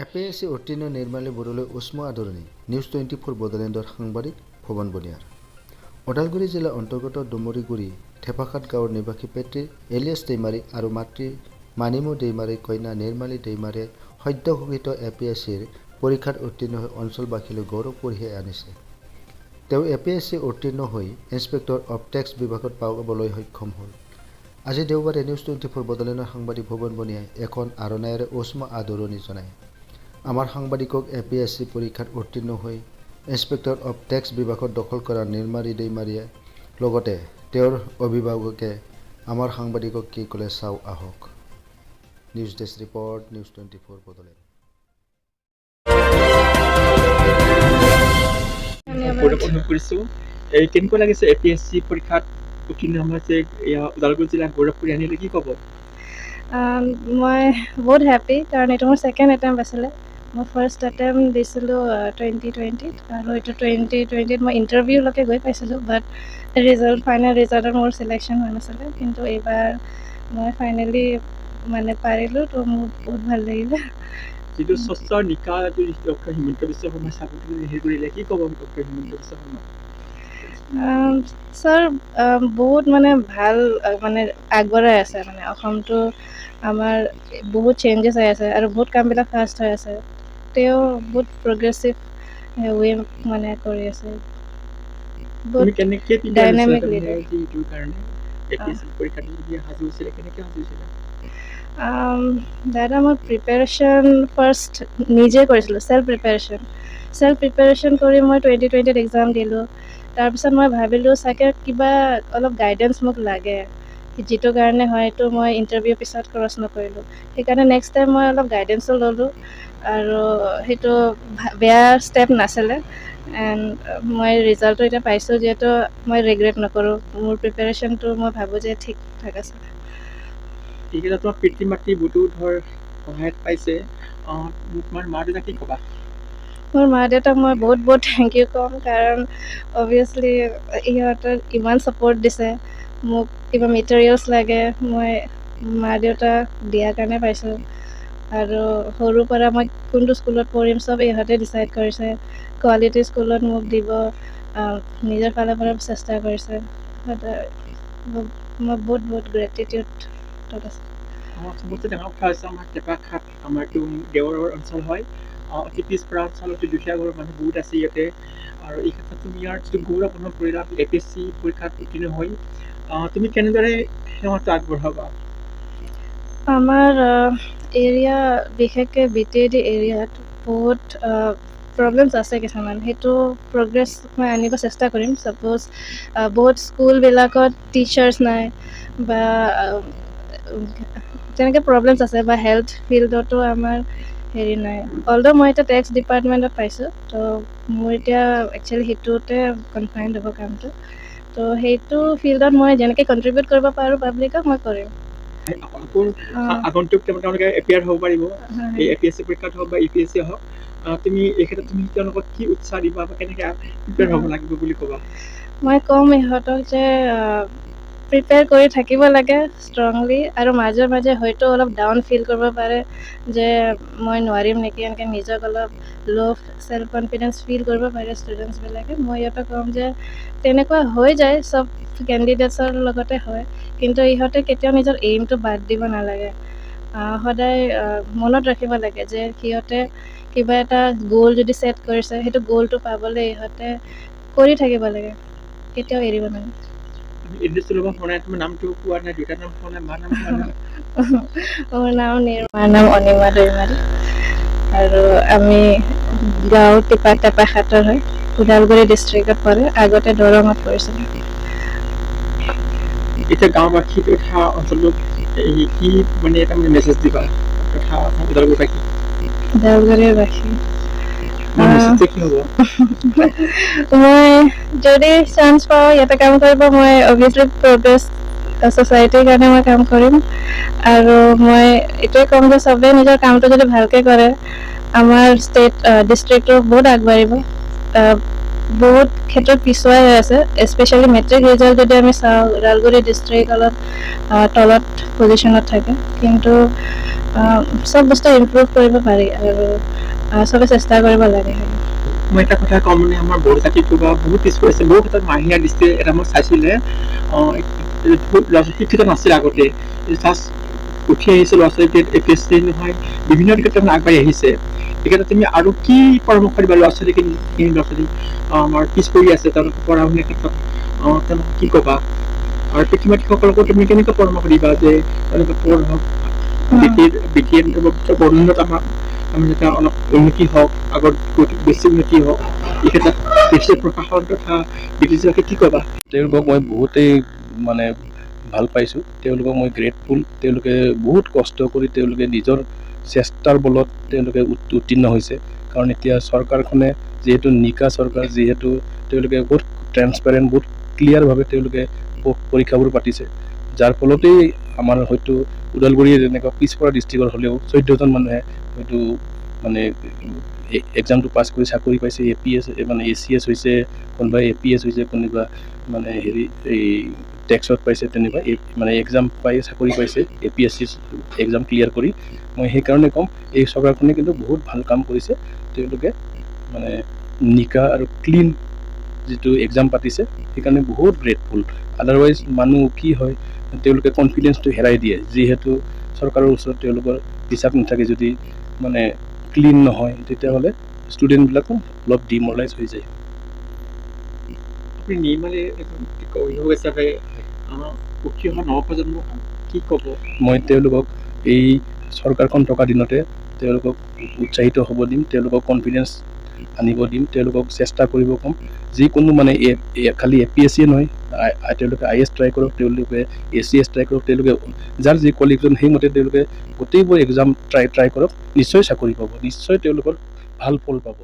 APSC উত্তীৰ্ণ নিৰ্মালী বড়োলৈ উষ্ম আদৰণি নিউজ 24 বড়োলেণ্ডৰ সাংবাদিক ভৱন বনিয়াৰ ওদালগুৰি জিলাৰ অন্তৰ্গত ডুমৰিগুৰি থেপাখাত গাঁৱৰ নিবাসী পেত্ৰী এলিয়াছ দৈমাৰী আৰু মাতৃ মানিমু দৈমাৰীৰ কন্যা নিৰ্মালী দৈমাৰীয়ে সদ্য ঘোষিত APSCৰ পৰীক্ষাত উত্তীৰ্ণ হৈ অঞ্চলবাসীলৈ গৌৰৱ কঢ়িয়াই আনিছে। তেওঁ APSC উত্তীৰ্ণ হৈ ইন্সপেক্টৰ অৱ টেক্স বিভাগত পাবলৈ সক্ষম হ'ল। আজি দেওবাৰে নিউজ 24 বড়োলেণ্ডৰ সাংবাদিক ভৱন বনিয়াই এখন আৰণায়েৰে উষ্ম আদৰণি জনায়। আমাৰ সাংবাদিকক APSC পৰীক্ষাত উত্তীৰ্ণ হৈ ইন্সপেক্টৰ অৱ টেক্স বিভাগত দখল কৰা নিৰ্মালী দৈমাৰীয়ে লগতে তেওঁৰ অভিভাৱকে আমাৰ সাংবাদিকক কি ক'লে চাওঁ আহক। News desk report news 24 Bodoland. কেনেকুৱা লাগিছে APSC পৰীক্ষাত উত্তীৰ্ণ হৈছে ওদালগুৰি জিলাত গৌৰৱ কৰি আনিলে কি ক'ব? মই বহুত হেপ্পী কাৰণ এইটো মোৰ ছেকেণ্ড এটেম্প আছিলে। মই ফাৰ্ষ্ট এটেম্প দিছিলোঁ 2020 আৰু এইটো 2020 মই ইণ্টাৰভিউলৈকে গৈ পাইছিলোঁ, বাট ফাইনেল ৰিজাল্টত মোৰ চিলেকশ্যন হোৱা নাছিলে। কিন্তু এইবাৰ মই ফাইনেলি পাৰিলোঁ, তো মোৰ বহুত ভাল লাগিলে। যিটো স্বচ্ছ নিকা ডক্টৰ হিমন্ত বিশ্ব শৰ্মাই চাকৰি হেৰি কৰিলে, কি ক'ব ডক্টৰ হিমন্ত বিশ্ব শৰ্মা? ছাৰ বহুত ভাল আগবঢ়াই আছে। অসমটো আমাৰ বহুত চেঞ্জেছ হৈ আছে আৰু বহুত কামবিলাক ফাষ্ট হৈ আছে। তেওঁ বহুত প্ৰগ্ৰেছিভ ৱে কৰি আছে। তুমি কেনেকৈ ডাইনামিক লিডাৰ। এইটোৰ কাৰণে APSC পৰীক্ষাটো যদি সাজু হৈছিলে, কেনেকৈ সাজু হৈছিলে? দাদা, মই প্ৰিপেৰেশ্যন ফাৰ্ষ্ট নিজে কৰিছিলোঁ, চেল্ফ প্ৰিপেৰেশ্যন কৰি মই 2020 এক্সাম দিলোঁ। তাৰপিছত মই ভাবিলোঁ চাগে কিবা অলপ গাইডেঞ্চ মোক লাগে, যিটো কাৰণে হয়তো মই ইণ্টাৰভিউ পিছত ক্ৰছ নকৰিলোঁ। সেইকাৰণে নেক্সট টাইম মই অলপ গাইডেঞ্চো ল'লোঁ আৰু সেইটো বেয়া ষ্টেপ নাছিলে। এণ্ড মই ৰিজাল্টটো এতিয়া পাইছোঁ, যিহেতু মই ৰিগ্ৰেট নকৰোঁ। মোৰ প্ৰিপেৰেশ্যনটো মই ভাবোঁ যে ঠিক ঠাক আছে। এইকেইটা তোমাৰ পিতৃ মাতৃ বহুতো সহায়ত পাইছে। তোমাৰ মা দেউতা কি ক'বা? মোৰ মা দেউতাক মই বহুত বহুত থেংক ইউ ক'ম, কাৰণ অবভিয়াছলি ইহঁতে ইমান ছাপৰ্ট দিছে। মোক কিবা মেটেৰিয়েলছ লাগে, মই মা দেউতাক দিয়াৰ কাৰণে পাইছোঁ। আৰু সৰুৰ পৰা মই কোনটো স্কুলত পঢ়িম চব ইহঁতে ডিচাইড কৰিছে। কোৱালিটি স্কুলত মোক দিব নিজৰ ফালৰ পৰা চেষ্টা কৰিছে। মই বহুত বহুত গ্ৰেটিটিউডত আছোঁ। চবতছে ডাঙৰ কথা হৈছে আমাৰ টেপাখাত, আমাৰতো দেৱৰৰ অঞ্চল হয়, অতি পিছপৰা অঞ্চল, অতি দুখীয়া ঘৰৰ মানুহ বহুত আছে ইয়াতে। আৰু এই ক্ষেত্ৰত তুমি ইয়াৰ যিটো গৌৰৱ অনুভৱ কৰিলা APSC পৰীক্ষাত উত্তীৰ্ণ হৈ, তুমি কেনেদৰে সেৱাটো আগবঢ়াবা? আমাৰ এৰিয়া, বিশেষকৈ BTAD এৰিয়াত বহুত প্ৰব্লেমছ আছে কিছুমান। সেইটো প্ৰগ্ৰেছ মই আনিব চেষ্টা কৰিম। ছাপ'জ বহুত স্কুলবিলাকত টিচাৰ্ছ নাই বা তেনেকৈ প্ৰব্লেমছ আছে, বা হেল্থ ফিল্ডতো আমাৰ হেৰি নাই। অলদ' মই এতিয়া টেক্স ডিপাৰ্টমেণ্টত পাইছোঁ, তো মোৰ এতিয়া একচুৱেলি সেইটোতে কনফাইণ্ড হ'ব কামটো। তো সেইটো ফিল্ডত মই যেনেকৈ কণ্ট্ৰিবিউট কৰিব পাৰোঁ পাব্লিকক, মই কৰিম। আগন্তুক তেওঁলোকে এপিয়াৰ হ'ব পাৰিব, এই APSC পৰীক্ষাত হওক বা APSC হওক। তুমি এই ক্ষেত্ৰত তুমি তেওঁলোকক কি উৎসাহ দিবা বা কেনেকৈ প্ৰিপেয়াৰ হ'ব লাগিব বুলি ক'বা? মই ক'ম ইহঁতক যে প্ৰিপেয়াৰ কৰি থাকিব লাগে ষ্ট্ৰংলি, আৰু মাজে মাজে হয়তো অলপ ডাউন ফিল কৰিব পাৰে যে মই নোৱাৰিম নেকি, এনেকৈ নিজক অলপ ল' চেল্ফ কনফিডেঞ্চ ফিল কৰিব পাৰে ষ্টুডেণ্টছবিলাকে। মই ইহঁতক ক'ম যে তেনেকুৱা হৈ যায়, চব কেণ্ডিডেটছৰ লগতে হয়, কিন্তু ইহঁতে কেতিয়াও নিজৰ এইমটো বাদ দিব নালাগে। সদায় মনত ৰাখিব লাগে যে সিহঁতে কিবা এটা গ'ল যদি ছেট কৰিছে, সেইটো গ'লটো পাবলৈ ইহঁতে কৰি থাকিব লাগে, কেতিয়াও এৰিব নালাগে। তোমাৰ নামটো কোৱা নাই, দেউতাৰ নাম কোৱা নাই, মাৰ নাম কোৱা নাই? মোৰ নাম নিৰ্মাৰ, নাম অনিমা দৈমাৰী, আৰু আমি গাঁও টেপাখাতৰ হয়, ওদালগুৰি ডিষ্ট্ৰিক্টত পৰে। আগতে দৰঙত পৰিছিলোঁ। এতিয়া গাঁওবাসী তথা অঞ্চলটোক কি এটা মেছেজ দিবা তথা ওদালগুৰিবাসী? ওদালগুৰিবাসী কি হ'ব? মই যদি চান্স পাওঁ ইয়াতে কাম কৰিব, মই অভিয়াছলি প্ৰগ্ৰেছ ছ'চাইটিৰ কাৰণে মই কাম কৰিম। আৰু মই এইটোৱে ক'ম যে চবেই নিজৰ কামটো যদি ভালকৈ কৰে, আমাৰ ডিষ্ট্ৰিক্টটো বহুত আগবাঢ়িব। বহুত ক্ষেত্ৰত পিছুৱাই হৈ আছে, স্পেচিয়েলি মেট্ৰিক ৰিজাল্ট যদি আমি চাওঁ, ওদালগুৰি ডিষ্ট্ৰিক্ট অলপ তলত পজিশ্যনত থাকে। কিন্তু চব বস্তু ইমপ্ৰুভ কৰিব পাৰি আৰু চবে চেষ্টা কৰিব লাগে। মই এটা কথা কওঁ মানে আমাৰ বড়ো জাতিটো বা বহুত পিছ পৰিছে বহু ক্ষেত্ৰত মাহীয়া দৃষ্টি এটা মই চাইছিলে বহুত ল'ৰা ছোৱালী শিক্ষিত নাছিল আগতে জাষ্ট উঠি আহিছে ল'ৰা ছোৱালী APSC নহয় বিভিন্ন দিশত আগবাঢ়ি আহিছে এইক্ষেত্ৰত তুমি আৰু কি পৰামৰ্শ দিবা ল'ৰা ছোৱালী আমাৰ পিছ পৰি আছে তেওঁলোকে পঢ়া শুনাৰ ক্ষেত্ৰত তেওঁলোকে কি ক'বা আৰু পিতৃ মাতৃসকলকো তুমি কেনেকৈ পৰামৰ্শ দিবা যে তেওঁলোকে পঢ়ক বৰ্ণনত আমি যাতে অলপ উন্নতি হওক আগত বেছি উন্নতি হওক এই ক্ষেত্ৰত বেছি প্ৰশাসন তথা ব্ৰিটিছকে কি ক'বা তেওঁলোকক মই বহুতেই মানে ভাল পাইছোঁ তেওঁলোকক মই গ্ৰেটফুল তেওঁলোকে বহুত কষ্ট কৰি তেওঁলোকে নিজৰ চেষ্টাৰ বলত তেওঁলোকে উত্তীৰ্ণ হৈছে কাৰণ এতিয়া চৰকাৰখনে যিহেতু নিকা চৰকাৰ যিহেতু তেওঁলোকে বহুত ট্ৰেন্সপাৰেণ্ট বহুত ক্লিয়াৰভাৱে তেওঁলোকে পৰীক্ষাবোৰ পাতিছে যাৰ ফলতেই আমাৰ হয়তো ওদালগুৰিৰ এনেকুৱা পিছপৰা ডিষ্ট্ৰিক্টৰ হ'লেও 14জন মানুহে হয়তো মানে এক্সামটো পাছ কৰি চাকৰি পাইছে APS মানে ACS হৈছে কোনোবা APS হৈছে কোনোবা মানে হেৰি এই টেক্সত পাইছে তেনেকুৱা মানে এক্সাম পাই চাকৰি পাইছে APSC এক্সাম ক্লিয়াৰ কৰি মই সেইকাৰণে ক'ম এই চৰকাৰখনে কিন্তু বহুত ভাল কাম কৰিছে তেওঁলোকে মানে নিকা আৰু ক্লিন যিটো এক্সাম পাতিছে সেইকাৰণে বহুত গ্ৰেটফুল আদাৰৱাইজ মানুহ কি হয় তেওঁলোকে কনফিডেন্সটো হেৰাই দিয়ে যিহেতু চৰকাৰৰ ওচৰত তেওঁলোকৰ হিচাপ নাথাকে যদি মানে ক্লিন নহয় তেতিয়াহ'লে ষ্টুডেণ্টবিলাকো অলপ ডিমৰালাইজ হৈ যায় আপুনি নিৰ্মালী এজন অভিভাৱক হিচাপে উঠি অহা নৱপ্ৰজন্মক কি ক'ব মই তেওঁলোকক এই চৰকাৰখন থকা দিনতে তেওঁলোকক উৎসাহিত হ'ব দিম তেওঁলোকক কনফিডেন্স আনিব দিম তেওঁলোকক চেষ্টা কৰিব ক'ম যিকোনো মানে খালি APSC নহয় তেওঁলোকে IAS ট্ৰাই কৰক তেওঁলোকে ACS ট্ৰাই কৰক তেওঁলোকে যাৰ যি কোৱালিফিকেশ্যন সেইমতে তেওঁলোকে গোটেইবোৰ এক্সাম ট্ৰাই কৰক নিশ্চয় চাকৰি পাব নিশ্চয় তেওঁলোকৰ ভাল ফল পাব